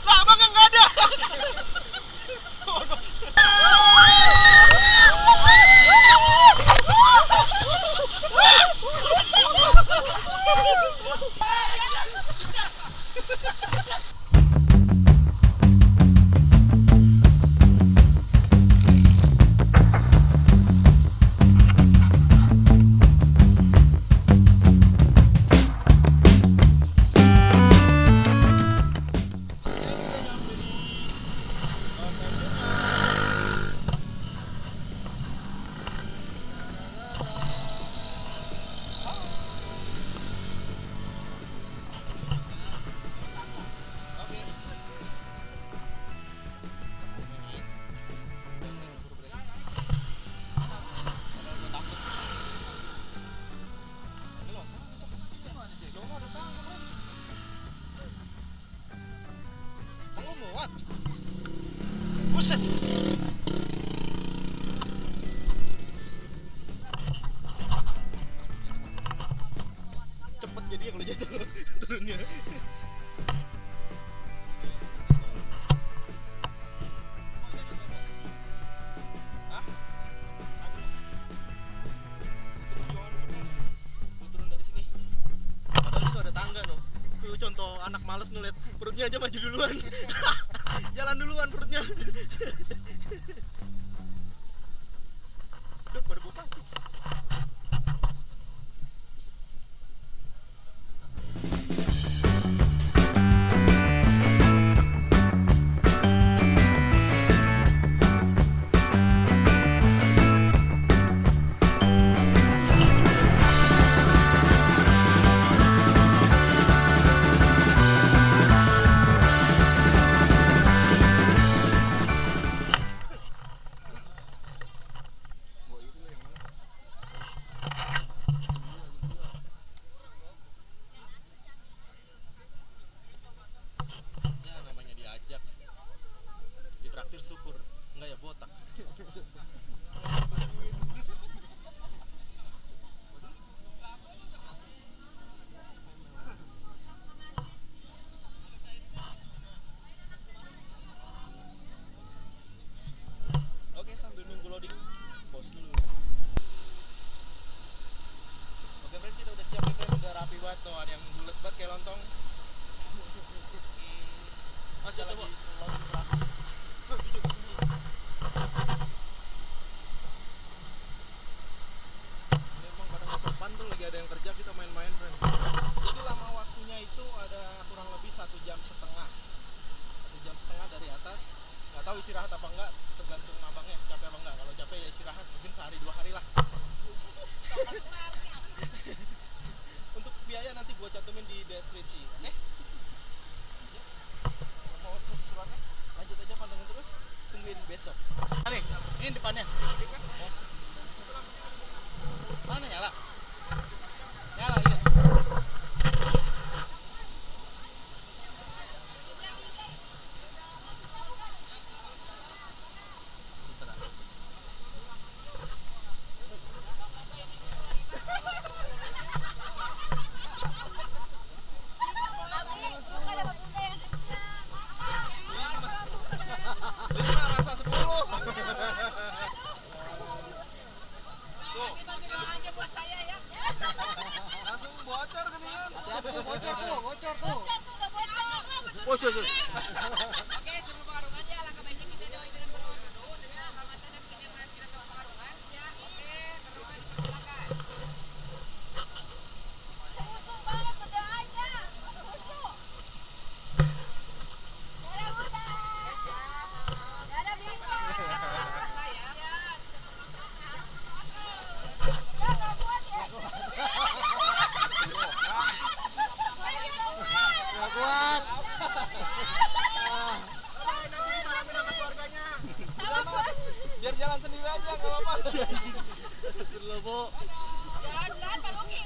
Lah, abang nggak ada. Buset. Cepet jadi kalau jatuh turunnya. Hah? Turun dari sini. Padahal itu ada tangga noh. Itu contoh anak males ngeliat perutnya aja maju duluan. Jalan duluan perutnya. Duh, pada bau plastik. Ditraktir syukur, enggak ya botak. Oke, sambil nunggu loading, pause dulu. Oke friend, kita udah siap nih friend, udah rapi banget tuh, ada yang bulet banget kayak lontong. Mas coba loading terakhir. Memang pada nggak sopan tuh, lagi ada yang kerja, kita main-main friend. Jadi lama waktunya itu ada kurang lebih 1,5 jam. 1,5 jam dari atas. Nggak tahu istirahat apa enggak, tergantung abangnya capek apa enggak. Kalau capek ya istirahat, mungkin sehari 2 hari lah. Untuk biaya nanti gua cantumin di deskripsi. Oke? Mau suratnya? Lanjut aja pantengin terus, tungguin besok. Nih, ini depannya. Mana nyala? Nyala, iya. Bocor tuh. Bocor tuh. Oke, sebelum pengarungan ya langkah baiknya kita doain dengan berdoa dulu demi keselamatan dan kenyamanan kita selama pengarungan. Oke, pengarungan dipersilakan. Susuk banget berdoanya. Susuk. Dadah Bunda. Dadah Bunda. Selesai ya. Ya enggak kuat ya. Gak kuat. Biar jalan sendiri aja, gak apa-apa. Astagfirullah, Bu. Jangan, Pak Luki.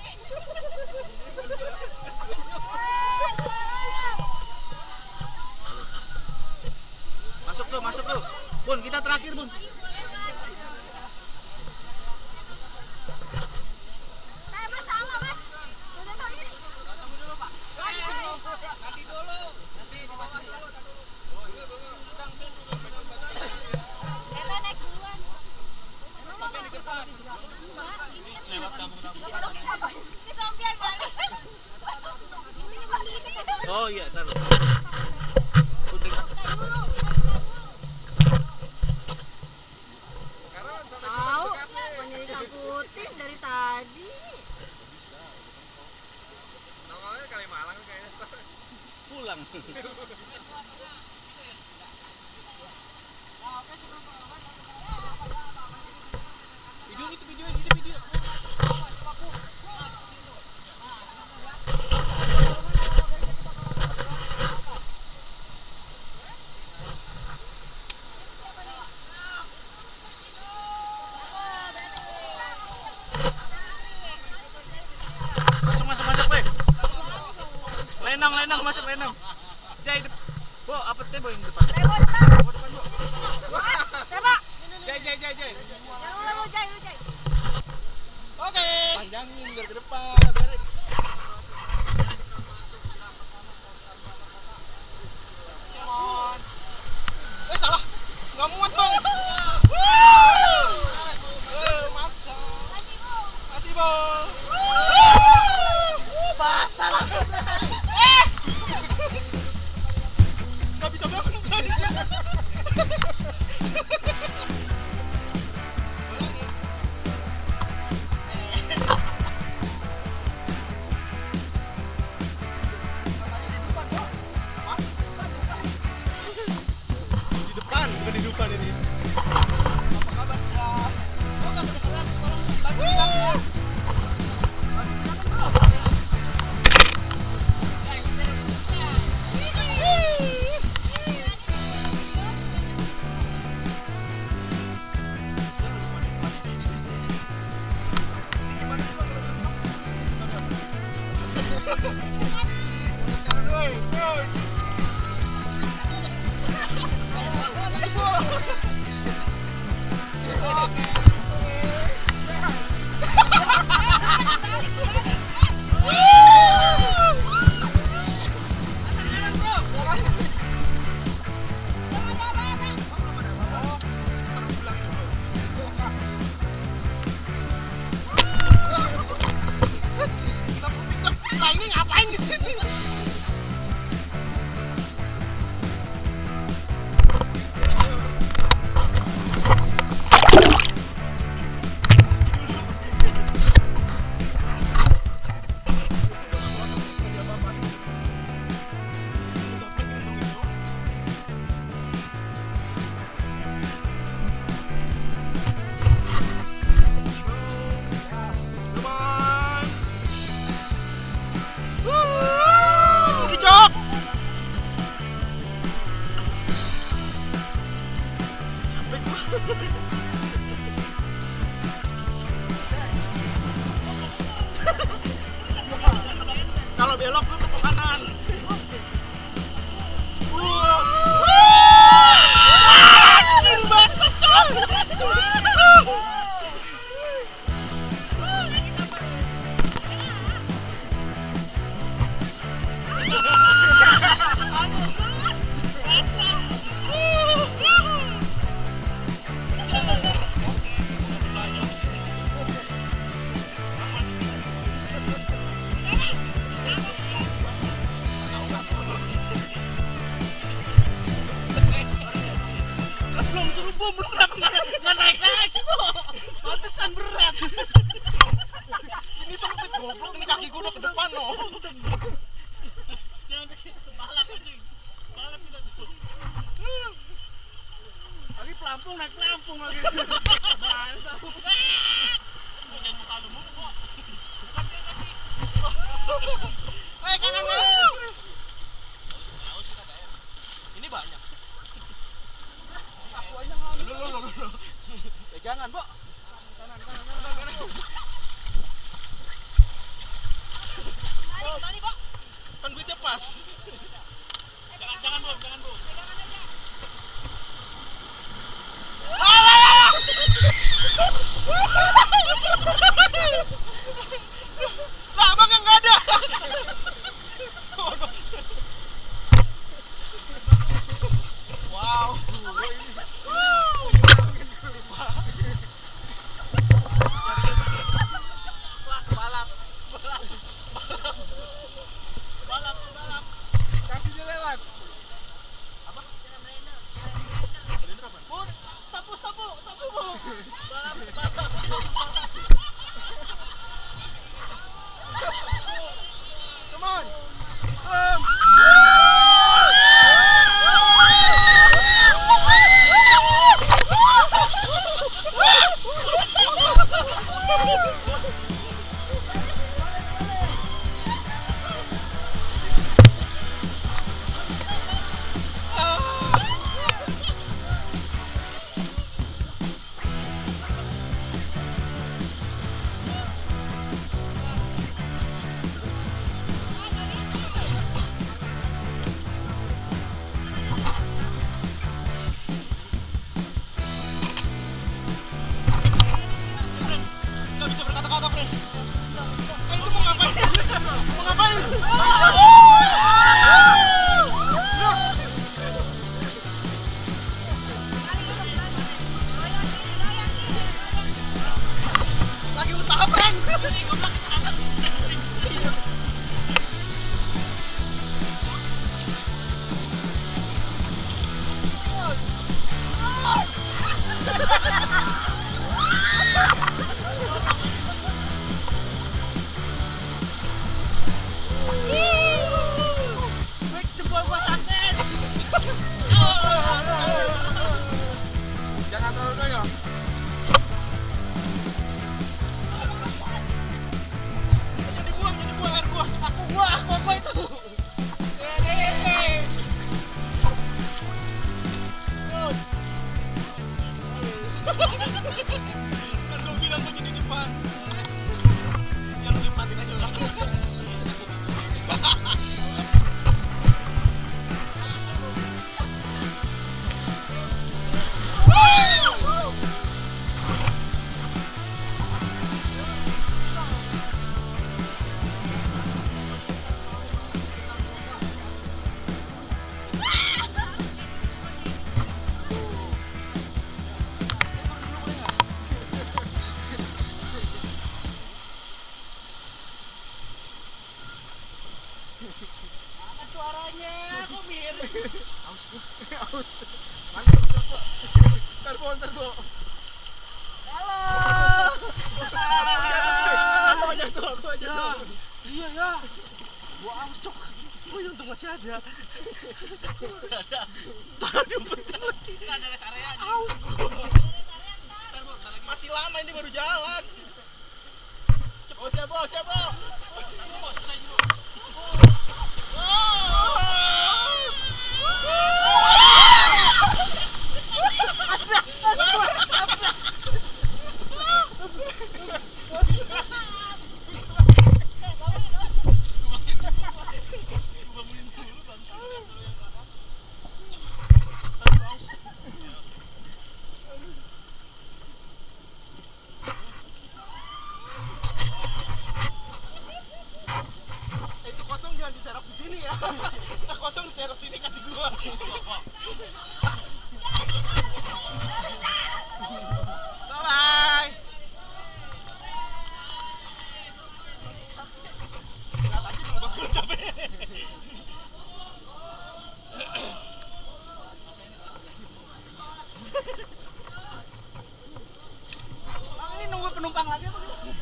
Masuk tuh. Bun, kita terakhir, Bun. Oh iya, taruh. Udah. Tahu, mau nyari sangkutin dari tadi. Nongolnya Kalimalang kayaknya. Pulang. Video. Masuk, weh. Lenong, masuk lenong. Jai, Bo, apa teh Bo yang depan? Tebo depan. Bo depan, Bo. Tebo. Jai. Yang lu Jai. Oke. Panjangin biar ke depan, biarin. Salah. Nggak muat, Bang. Maksa. Masih, Bang. Basah langsung. Nggak bisa bangun tadi. Di depan, bukan di depan ini. Apa kabar, Cak? Oh, nggak kedengeran. Tolong bantu ya. Nah, ini ngapain di sini? Kalau belok lu ke kanan. Anjir, basah, coy. Belum suruh bom, lu kenapa nggak naik sih, Bo? Pantesan berat. Ini sempit goblok, ini kaki gua udah ke depan, no. Lagi pelampung, naik pelampung lagi. Kanan. Ini banyak. Aku aja ngambil. Lu. Pegangan, Bo. Kanan. Balik, Bo. Kan duitnya pas. Jangan, Bo. Lah, abang nggak ada. Mana suaranya? Kok miring? Haus gua. Aus. Mana rokok? Ntar Bo. Halo. Aku aja. Iya ya. Gua haus cok. Oh ya untung masih ada. Udah ada habis. Tadi penting lagi. Ada rest area aja. Aus gua. Ntar Bo, ntar lagi. Masih lama ini baru jalan. Siap Bo. Bo, susah ini Bo. Itu kosong jangan diserok di sini ya. Kita kosong diserok sini kasih gua. Bye. Sikat aja dulu bakal capek. Bang, ini nunggu penumpang lagi apa gimana?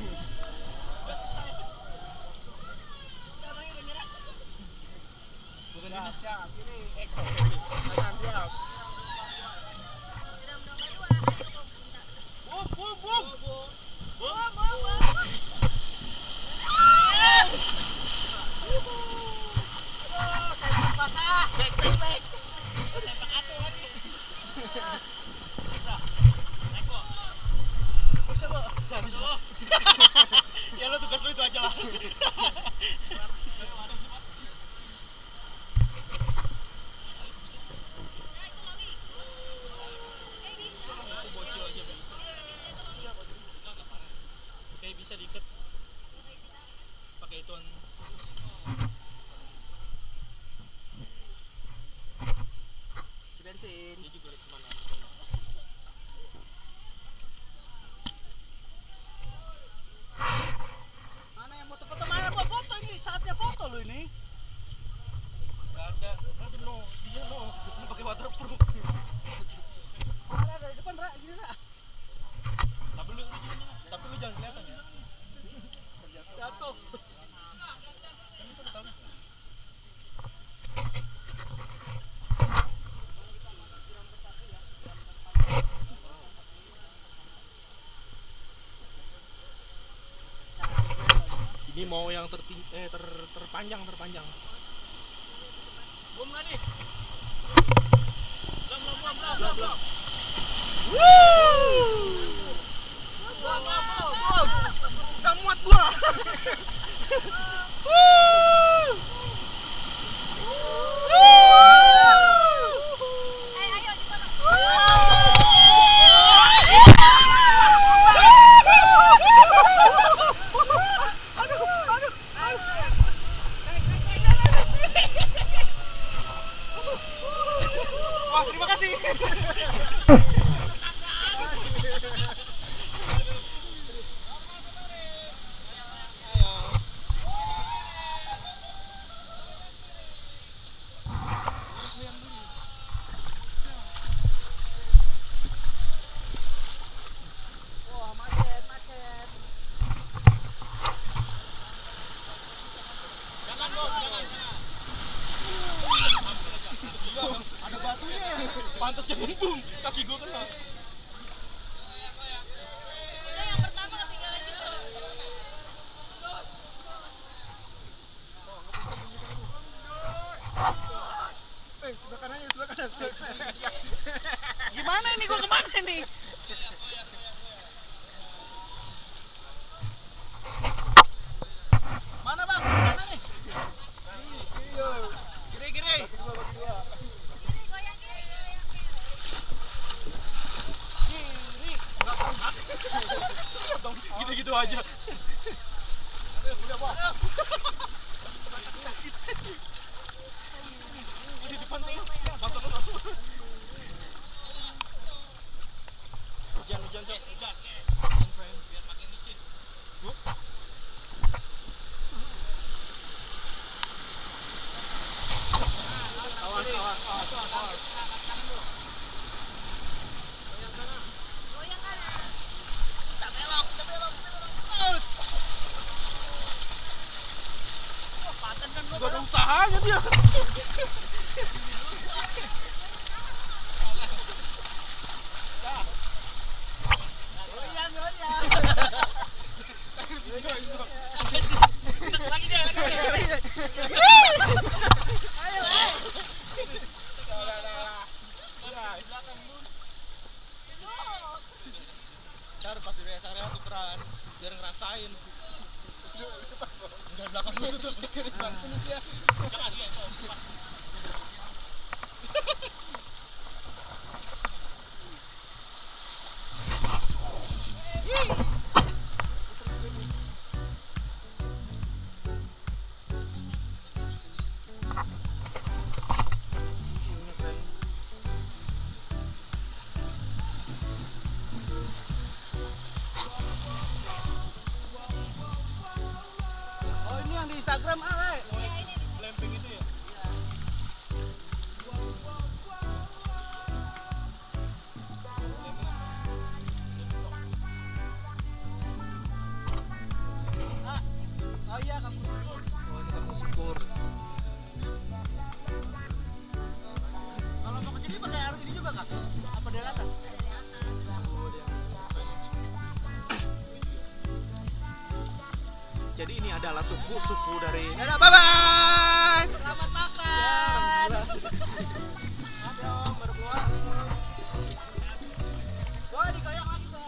Bukan ini. Siap, ini. Kanan, siap. Baik. Bisa. Ya lo tugas lo itu aja lah. Bocil aja bisa. Oke, bisa diikat. Pakai ituan. Si bensin. Dia juga lihat kemana. Mana yang foto-foto? Mana gua foto ini? Saatnya foto lo ini. Gak ada. Aduh no, dia no. Dia pakai waterproof. Mana dari depan Ra, gini Ra. Tapi lu jangan kelihatan ya. Jatuh. Ini tuh tahu. Ini mau yang terpanjang. Belum nggak nih? Belum. Gak muat gua. Ayo di sana. Wah, terima kasih. Ada batunya. Pantas yang ngembung. Kaki gua kena. Udah yang pertama ketinggalan juga. Sebelah kanan. Gimana ini gua kemana nih? Mana bang? Mana nih? Kiri. Ini goyang kiri. Kiri. Iya dong, gitu-gitu aja. Udah bang. Di depan sini. Motor. Goyang kanan. Kita belok. Terus. Wah, paten kan gua. Gak ada usahanya dia. Goyang. Lagi deh. Ayo. Ntar pas di rest area tukeran biar ngerasain. Enggak belakang lu tutup ke depan ini dia. Jangan dia pas. Oh ini yang di Instagram Ale. Glamping itu ya. Oh iya, kamu. Oh ini kamu syukur. Kalau mau kesini pakai air ini juga kak? Apa dari atas? Jadi ini adalah suku dari. Bye bye. Selamat makan. Ada om baru keluar. Wah, digoyang lagi bang.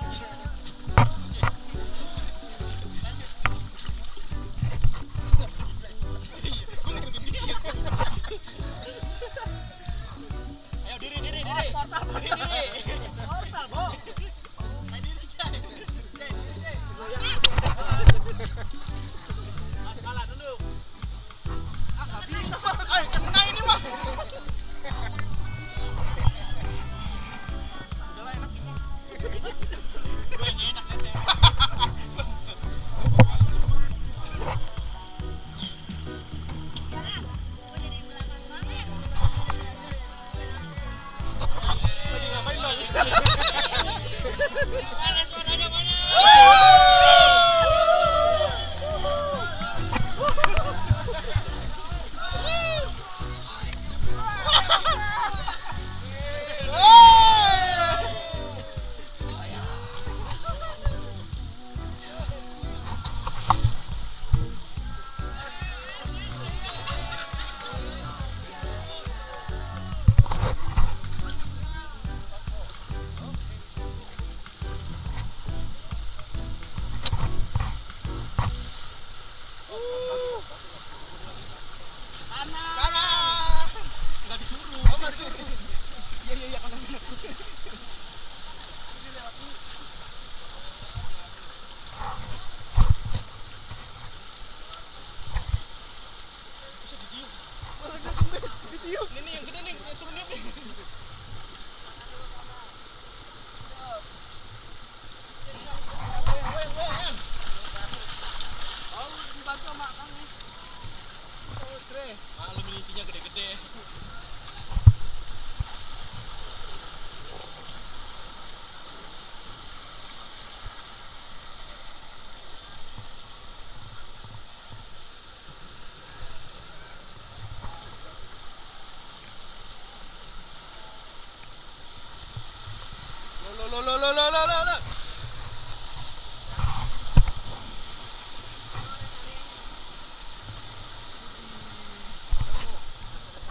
Ayo diri. Portal, portal, bo. Main diri cai. Kalah dulu. Ah nggak bisa mah. Ayo kena ini mah. Udahlah enak. Gue yang enak kan ya. Gua jadi belakang banget. Lagi ngapain bang? Mana suaranya mana? Kanan. Nggak disuruh. Oh nggak disuruh. Iya kanan. Bisa ditiup. Ada gembes, ditiup. Ini yang gede nih, yang suruh niup nih. Goyang. Oh, dibantu sama Kang nih. Oh, tre. Maklum ini isinya gede-gede. Lo.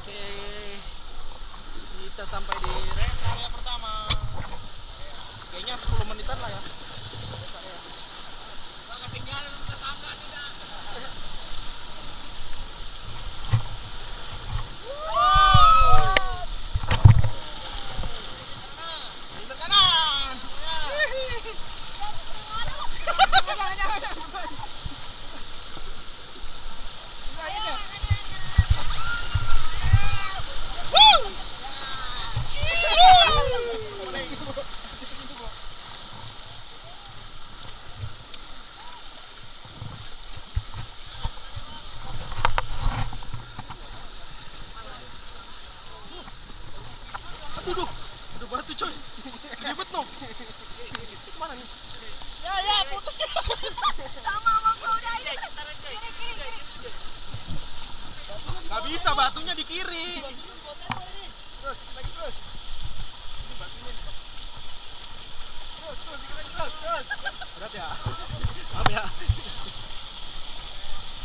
Oke. Duh, udah batu coy. Ribet no. Mana nih? Ya, putus ya. Sama sama gua udah ini. Kiri, kiri, kiri. Gak bisa, batunya di kiri. Terus, lagi terus. Ini batunya nih. Terus. Berat ya. Maaf ya.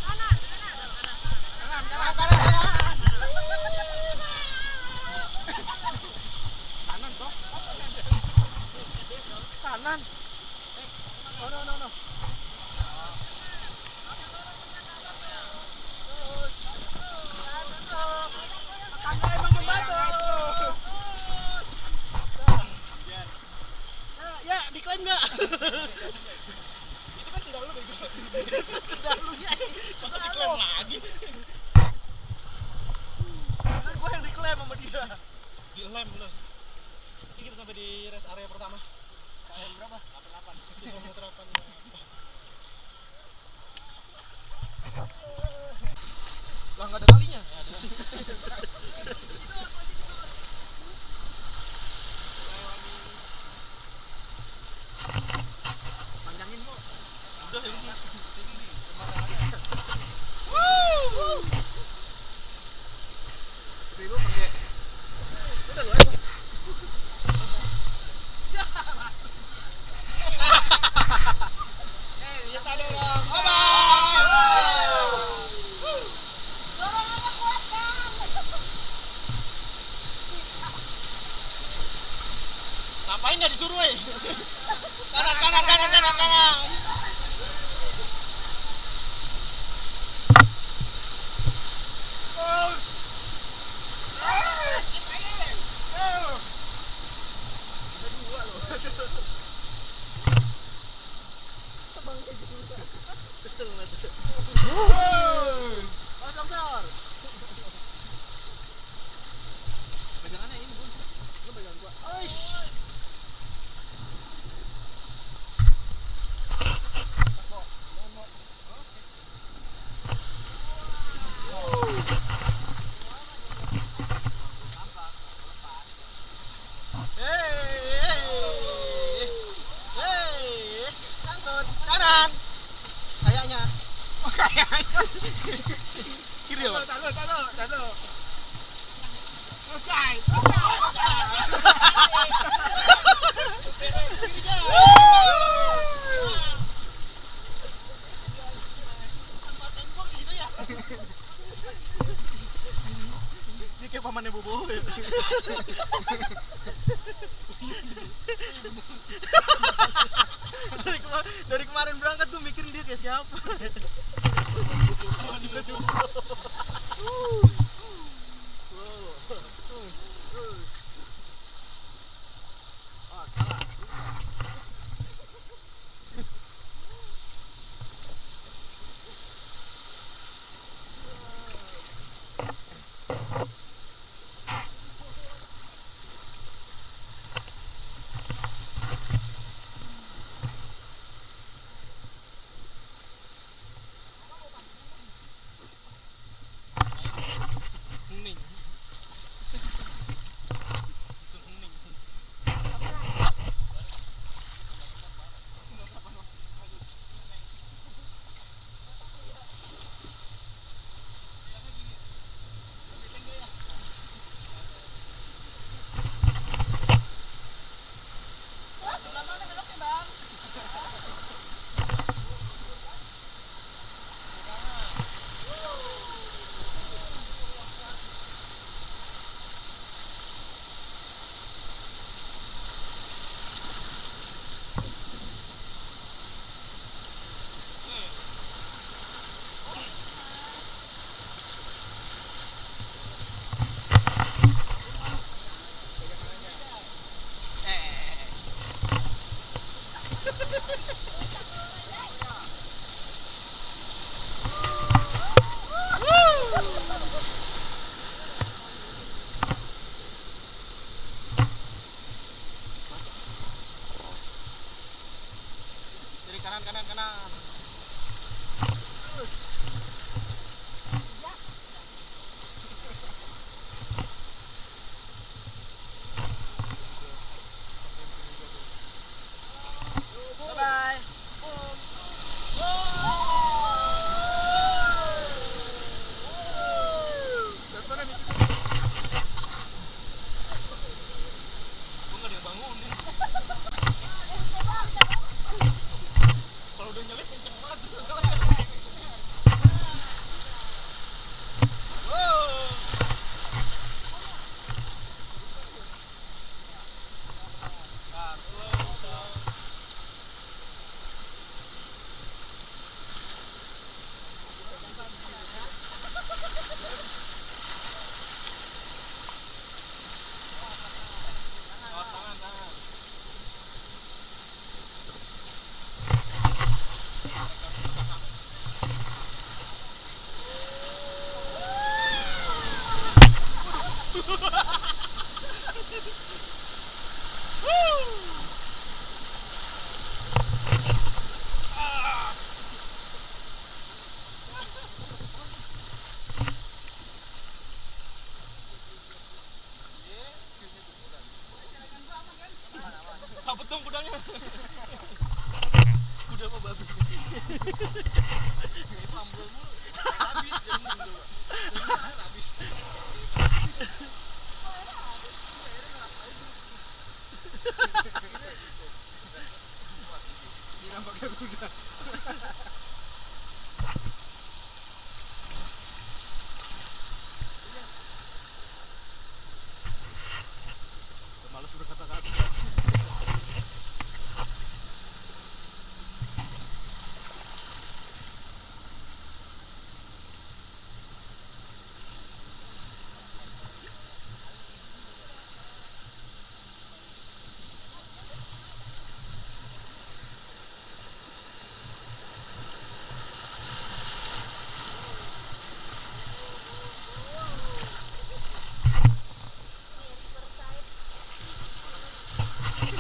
Kanan, kanan. Kanan. Kanan toh. Kanan. Oh no. Tangga emang membantu. Ya, diklaim nggak? Itu kan sendal lu bego. Sendal lu ya. Masa diklaim lagi? Nah, gue yang diklaim sama dia. Dilem lu. Ini kita sampai di rest area pertama. KM berapa? 88. Kilometer 8. Lah nggak ada talinya? Ya, ada. Panjangin kok. Udah ini. Sini nih. Tapi lu pakai. Udah lu aja. Lihat ada orang. Dorongannya kuat kan. Ngapain nggak disuruh, weh? Kanan. Kesel banget. Sensor. Pegangannya ini, Bun. Lu pegang gua. Aish. Sangkut. Kanan. Kayaknya. Kiri ya, Pak? Taruh. Selesai. Dia kayak pamannya Bobo ya. dari kemarin berangkat tuh mikirin dia kayak siapa.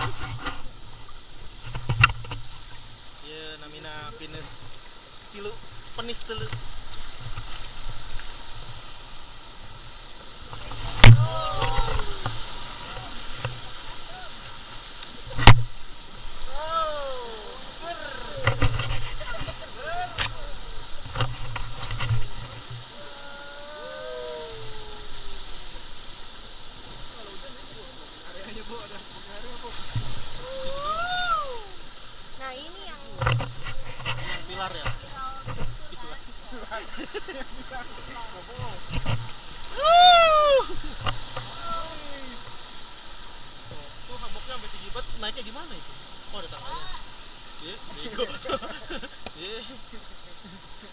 Ya namina pinus tilu penis telu. Nah ini yang Pilar ya. Tuh hamoknya sampai tinggi banget, naiknya gimana itu? Oh ada tangganya. Iya, bego. Iya.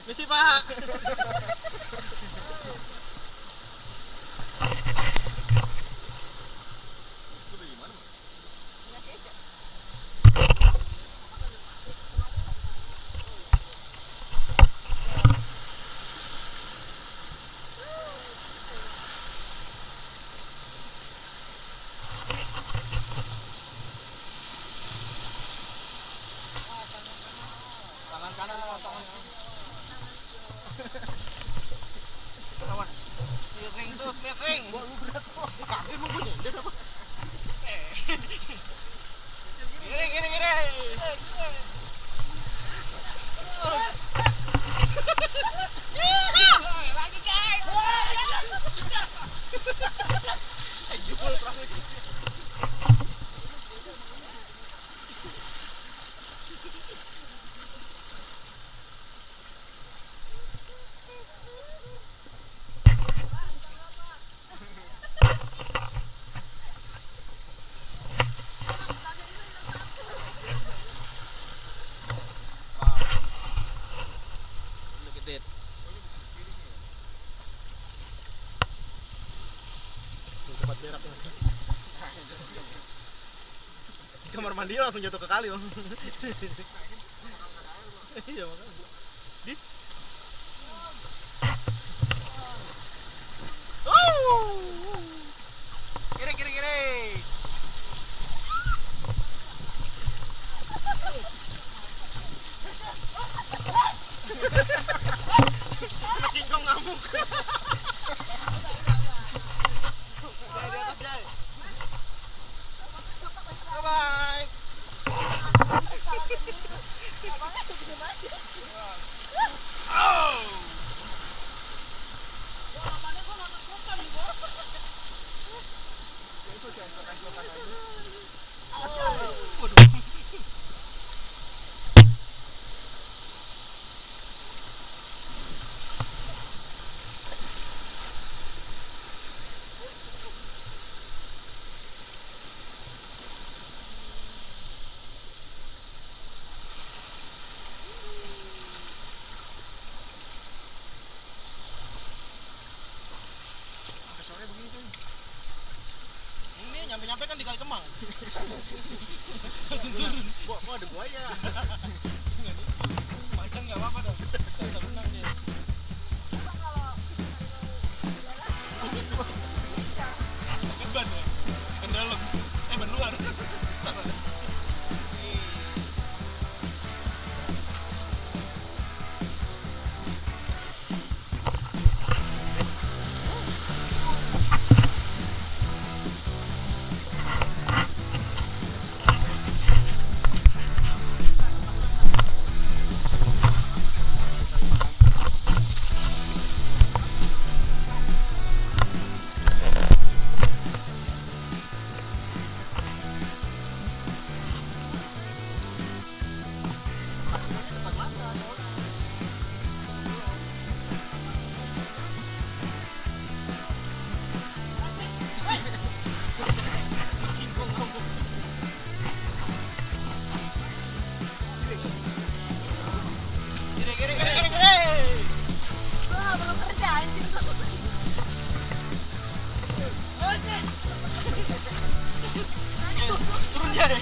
Misi Pak. Itu dari mana? ngasih aja. Tangan kanan awas tangan kanan. Awas. Miring terus miring. Gua lu berat kok. Kaki emang gua nyender apa? Giring giring giring. Lagi guys. Jebol perahu. Look at that. Tempat beraknya. Di kamar mandi langsung jatuh ke kali bang. Iya makanya. Di. Kiri kiri kiri. King Kong ngamuk. Jai di atas Jai. Bye bye. Oh. Sore begini kan. Ini nyampe-nyampe kan di Kali Kemang. Langsung turun. Kok ada buaya? Macan nggak apa-apa dong. Nggak bisa berenang dia. Pakai ban ya? Ban dalam. Ban luar. Sama. Turun dia deh.